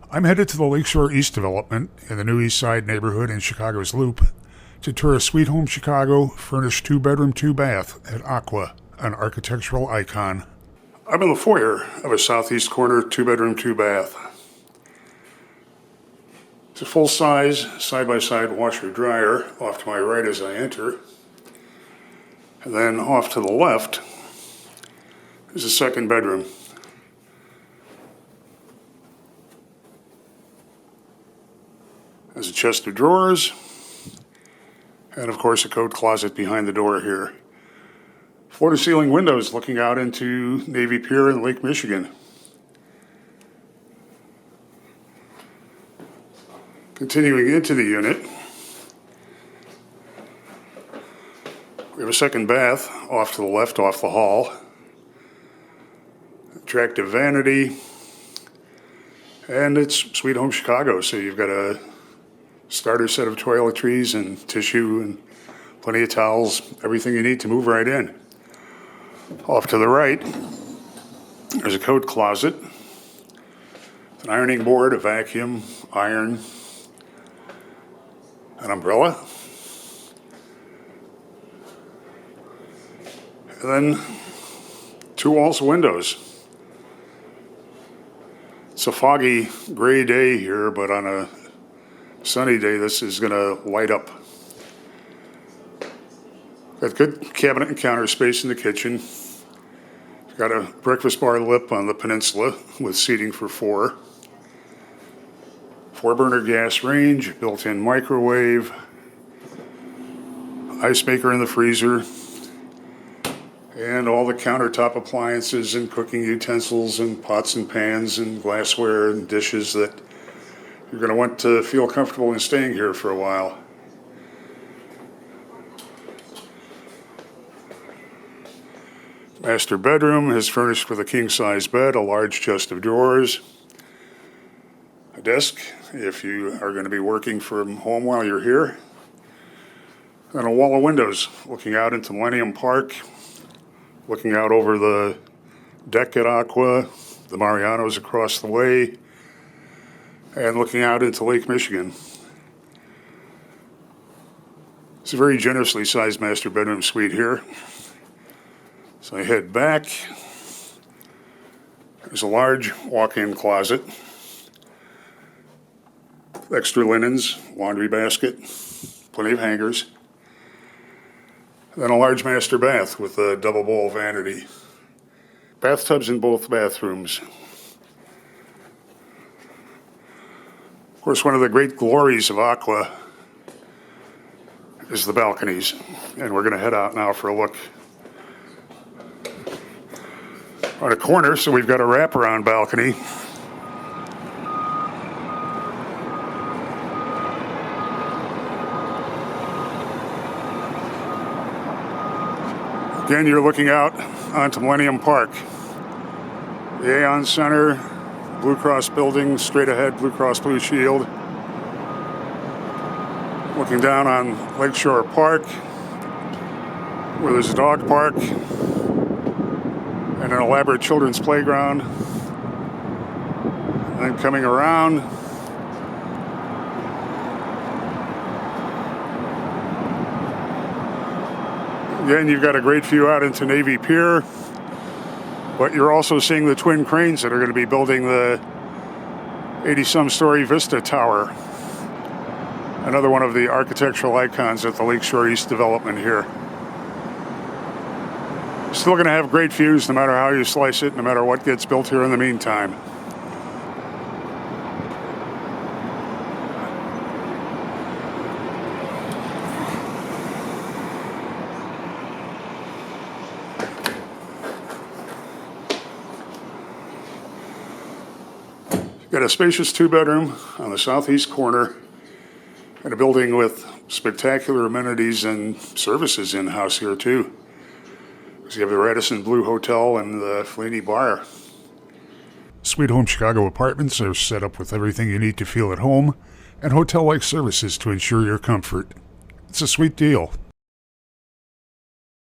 I'm headed to the Lakeshore East development in the New East Side neighborhood in Chicago's Loop to tour a Sweet Home Chicago furnished 2-bedroom, 2-bath at Aqua, an architectural icon. I'm in the foyer of a southeast corner 2-bedroom, 2-bath. It's a full-size, side-by-side washer-dryer off to my right as I enter. And then off to the left is a second bedroom. There's a chest of drawers, and of course a coat closet behind the door here. Floor-to-ceiling windows looking out into Navy Pier and Lake Michigan. Continuing into the unit, we have a second bath off to the left, off the hall. Attractive vanity, and it's Sweet Home Chicago, so you've got a starter set of toiletries and tissue and plenty of towels, everything you need to move right in. Off to the right, there's a coat closet, an ironing board, a vacuum, iron, an umbrella, and then 2 walls of windows. It's a foggy, gray day here, but on a sunny day, this is going to light up. Got good cabinet and counter space in the kitchen. Got a breakfast bar lip on the peninsula with seating for 4. 4-burner gas range, built-in microwave, ice maker in the freezer, and all the countertop appliances and cooking utensils and pots and pans and glassware and dishes that you're going to want to feel comfortable in staying here for a while. Master bedroom is furnished with a king-size bed, a large chest of drawers, a desk if you are going to be working from home while you're here, and a wall of windows looking out into Millennium Park, looking out over the deck at Aqua, the Marianos across the way, and looking out into Lake Michigan. It's a very generously sized master bedroom suite here. So I head back. There's a large walk-in closet, extra linens, laundry basket, plenty of hangers. Then a large master bath with a double bowl vanity. Bathtubs in both bathrooms. Of course, one of the great glories of Aqua is the balconies. And we're going to head out now for a look on a corner, so we've got a wraparound balcony. Again, you're looking out onto Millennium Park. The Aeon Center, Blue Cross building, straight ahead, Blue Cross Blue Shield. Looking down on Lakeshore Park, where there's a dog park and an elaborate children's playground. And then coming around, again, you've got a great view out into Navy Pier, but you're also seeing the twin cranes that are going to be building the 80-some story Vista Tower, another one of the architectural icons at the Lakeshore East development here. Still going to have great views no matter how you slice it, no matter what gets built here in the meantime. Got a spacious 2-bedroom on the southeast corner and a building with spectacular amenities and services in-house here too. So you have the Radisson Blue Hotel and the Fellini Bar. Sweet Home Chicago apartments are set up with everything you need to feel at home and hotel-like services to ensure your comfort. It's a sweet deal.